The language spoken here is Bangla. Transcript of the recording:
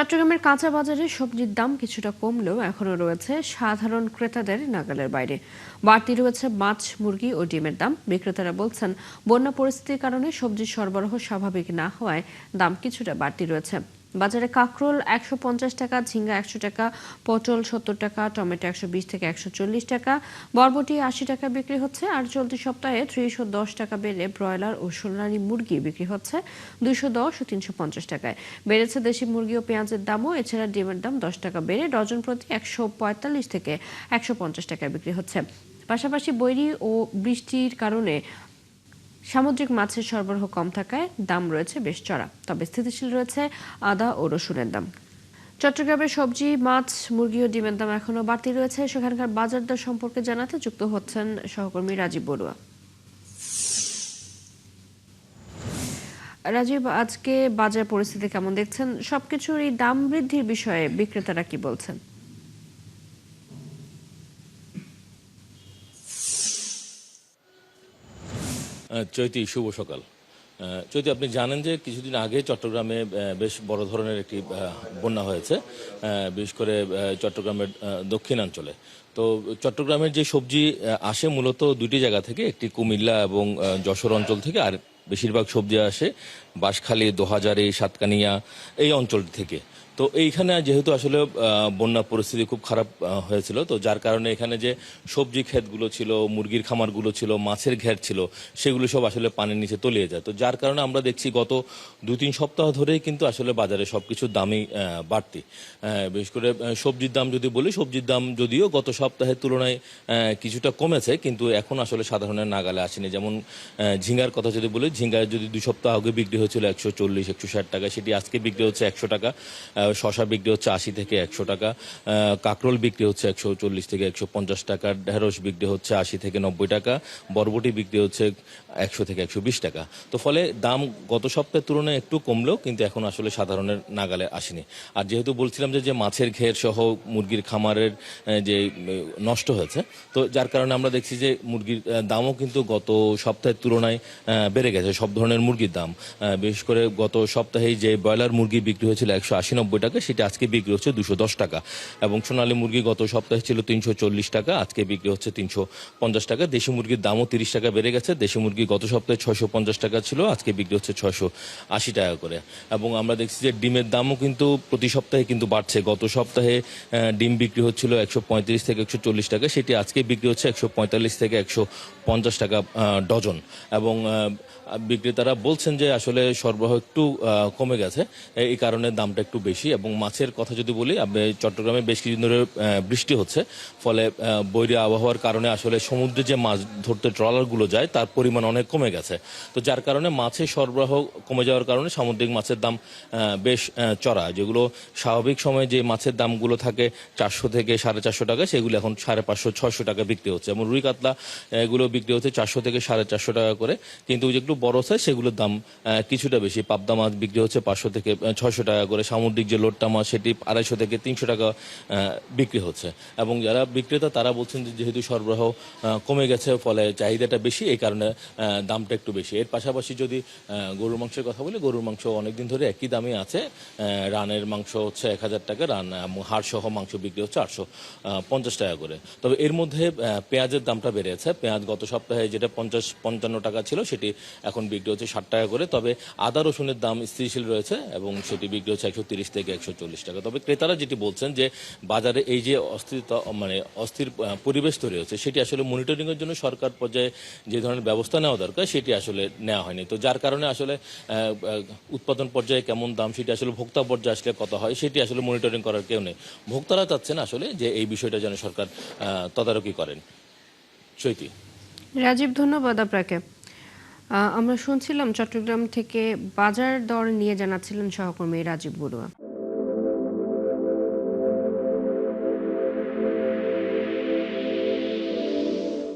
চট্টগ্রামের কাঁচা বাজারে সবজির দাম কিছুটা কমলেও এখনও রয়েছে সাধারণ ক্রেতাদের নাগালের বাইরে। বাড়তি রয়েছে মাছ, মুরগি ও ডিমের দাম। বিক্রেতারা বলছেন, বন্যা পরিস্থিতির কারণে সবজির সরবরাহ স্বাভাবিক না হওয়ায় দাম কিছুটা বাড়তি রয়েছে। বাজারে কাঁকরোল ১৫০ টাকা, ঝিঙ্গা ১০০ টাকা, পটল ৭০ টাকা, টমেটো ১২০ থেকে ১৪০ টাকা, বরবটি ৮০ টাকা বিক্রি হচ্ছে। আর চলতি সপ্তাহে ৩১০ টাকা বেড়ে ব্রয়লার ও সোনালী মুরগি বিক্রি হচ্ছে ২১০ ও ৩৫০ টাকায়। বেড়েছে দেশি মুরগি ও পেঁয়াজের দামও। এছাড়া ডিমের দাম ১০ টাকা বেড়ে ডজন প্রতি ১৪৫ থেকে ১৫০ টাকায় বিক্রি হচ্ছে। পাশাপাশি বৈরী ও বৃষ্টির কারণে সামুদ্রিক মাছের সরবরাহ কম থাকায় দাম রয়েছে বেশ চড়া, তবে স্থিতিশীল রয়েছে আদা ও রসুনের দাম। চট্টগ্রামের সবজি, মাছ, মুরগি ও ডিমের দাম এখনো বাড়তি রয়েছে। সেখানকার বাজার দর সম্পর্কে জানাতে যুক্ত হচ্ছেন সহকর্মী রাজীব বড়ুয়া। রাজীব, আজকে বাজার পরিস্থিতি কেমন দেখছেন? সবকিছুর এই দাম বৃদ্ধির বিষয়ে বিক্রেতারা কি বলছেন? চৈতি, শুভ সকাল। চৈতি, আপনি জানেন যে কিছুদিন আগে চট্টগ্রামে বেশ বড় ধরনের একটি বন্যা হয়েছে, বিশেষ করে চট্টগ্রামের দক্ষিণাঞ্চলে। তো চট্টগ্রামের যে সবজি আসে মূলত দুটি জায়গা থেকে, একটি কুমিল্লা এবং যশোর অঞ্চল থেকে, আর বেশিরভাগ সবজি আসে বাঁশখালী, দোহাজারী, সাতকানিয়া এই অঞ্চল থেকে। তো এইখানে যেহেতু আসলে বন্যা পরিস্থিতি খুব খারাপ হয়েছিল, তো যার কারণে এখানে যে সবজি ক্ষেতগুলো ছিল, মুরগির খামারগুলো ছিল, মাছের ঘের ছিল, সেগুলো সব আসলে পানির নিচে তলিয়ে যায়। তো যার কারণে আমরা দেখছি গত ২-৩ সপ্তাহ ধরেই কিন্তু আসলে বাজারে সবকিছুর দামই বাড়তি। বিশেষ করে সবজির দাম যদি বলি, সবজির দাম যদিও গত সপ্তাহের তুলনায় কিছুটা কমেছে, কিন্তু এখন আসলে সাধারণের নাগালে আসেনি। যেমন ঝিঙ্গার কথা যদি বলি, ঝিঙ্গা যদি ২ সপ্তাহ আগে বিক্রি হয়েছিল ১৪০-১৬০ টাকা, সেটি আজকে বিক্রি হচ্ছে ১০০ টাকা। শশা বিক্রি হচ্ছে ৮০ থেকে ১০০ টাকা, কাঁকরোল বিক্রি হচ্ছে ১৪০ থেকে ১৫০ টাকা, ঢেঁড়স বিক্রি হচ্ছে ৮০ থেকে ৯০ টাকা, বরবটি বিক্রি হচ্ছে ১০০ থেকে ১২০ টাকা। তো ফলে দাম গত সপ্তাহের তুলনায় একটু কমলেও কিন্তু এখন আসলে সাধারণের নাগালে আসেনি। আর যেহেতু বলছিলাম যে মাছের ঘের সহ মুরগির খামারের যে নষ্ট হয়েছে, তো যার কারণে আমরা দেখছি যে মুরগির দামও কিন্তু গত সপ্তাহের তুলনায় বেড়ে গেছে, সব ধরনের মুরগির দাম। বিশেষ করে গত সপ্তাহেই যে ব্রয়লার মুরগি বিক্রি হয়েছিল ১৮০-৯০ টাকা, সেটা আজকে বিক্রি হচ্ছে ২১০ টাকা। এবং সোনালী মুরগি গত সপ্তাহে ছিল ৩৪০ টাকা, আজকে বিক্রি হচ্ছে ৩৫০ টাকা। দেশি মুরগির দামও ৩০ টাকা বেড়ে গেছে। দেশি মুরগি গত সপ্তাহে ৬৫০ টাকা ছিল, আজকে বিক্রি হচ্ছে ৬৮০ টাকা করে। এবং আমরা দেখছি যে ডিমের দামও কিন্তু প্রতি সপ্তাহে কিন্তু বাড়ছে। গত সপ্তাহে ডিম বিক্রি হচ্ছিল ১৩৫ থেকে ১৪০ টাকা, সেটি আজকে বিক্রি হচ্ছে ১৪৫ থেকে ১৫০ টাকা ডজন। এবং বিক্রেতারা বলছেন যে আসলে সরবরাহ একটু কমে গেছে, এই কারণে দামটা একটু বেশি। এবং মাছের কথা যদি বলি, চট্টগ্রামে বেশ কিছুদিন ধরে বৃষ্টি হচ্ছে, ফলে বৈরী আবহাওয়ার কারণে আসলে সমুদ্রে যে মাছ ধরতে ট্রলারগুলো যায় তার পরিমাণ অনেক কমে গেছে। তো যার কারণে মাছের সরবরাহ কমে যাওয়ার কারণে সামুদ্রিক মাছের দাম বেশ চড়া। যেগুলো স্বাভাবিক সময়ে যে মাছের দামগুলো থাকে ৪০০ থেকে ৪৫০ টাকা, সেগুলো এখন ৫৫০-৬০০ টাকা বিক্রি হচ্ছে। এবং রুই কাতলা এগুলো বিক্রি হচ্ছে ৪০০ থেকে ৪৫০ টাকা করে, কিন্তু যেগুলো বড় সাইজ সেগুলোর দাম কিছুটা বেশি। পাবদা মাছ বিক্রি হচ্ছে ৫০০ থেকে ৬০০ টাকা করে, সামুদ্রিক যে লোট্টা মাছ সেটি ২৫০ থেকে ৩০০ টাকা বিক্রি হচ্ছে। এবং যারা বিক্রেতা তারা বলছেন যে যেহেতু সরবরাহ কমে গেছে, ফলে চাহিদাটা বেশি, এই কারণে দামটা একটু বেশি। এর পাশাপাশি যদি গরুর মাংসের কথা বলি, গরুর মাংস অনেকদিন ধরে একই দামই আছে। রানের মাংস হচ্ছে ১০০০ টাকা, রান এবং হাড় সহ মাংস বিক্রি হচ্ছে ৮৫০ টাকা করে। তবে এর মধ্যে পেঁয়াজের দামটা বেড়েছে। পেঁয়াজ গত সপ্তাহে যেটা ৫০-৫৫ টাকা ছিল, সেটি এখন বিক্রি হচ্ছে ৬০ টাকা করে। তবে আদা রসুনের দাম স্থিতিশীল রয়েছে এবং সেটি বিক্রি হচ্ছে ১৩০ থেকে ১৪০ টাকা। তবে ক্রেতারা যেটি বলছেন যে বাজারে এই যে অস্থির পরিবেশ তৈরি হচ্ছে, সেটি আসলে মনিটরিংয়ের জন্য সরকার পর্যায়ে যে ধরনের ব্যবস্থা নেওয়া দরকার সেটি আসলে নেওয়া হয়নি। তো যার কারণে আসলে উৎপাদন পর্যায়ে কেমন দাম সেটি আসলে ভোক্তা পর্যায়ে আসলে কত হয় সেটি আসলে মনিটরিং করার কেউ নেই। ভোক্তারা চাচ্ছেন আসলে যে এই বিষয়টা যেন সরকার তদারকি করেন। চৈতি। রাজীব, ধন্যবাদ আপনাকে। আমরা শুনছিলাম চট্টগ্রাম থেকে বাজার দর নিয়ে জানাচ্ছিলেন সহকর্মী রাজীব বড়ুয়া।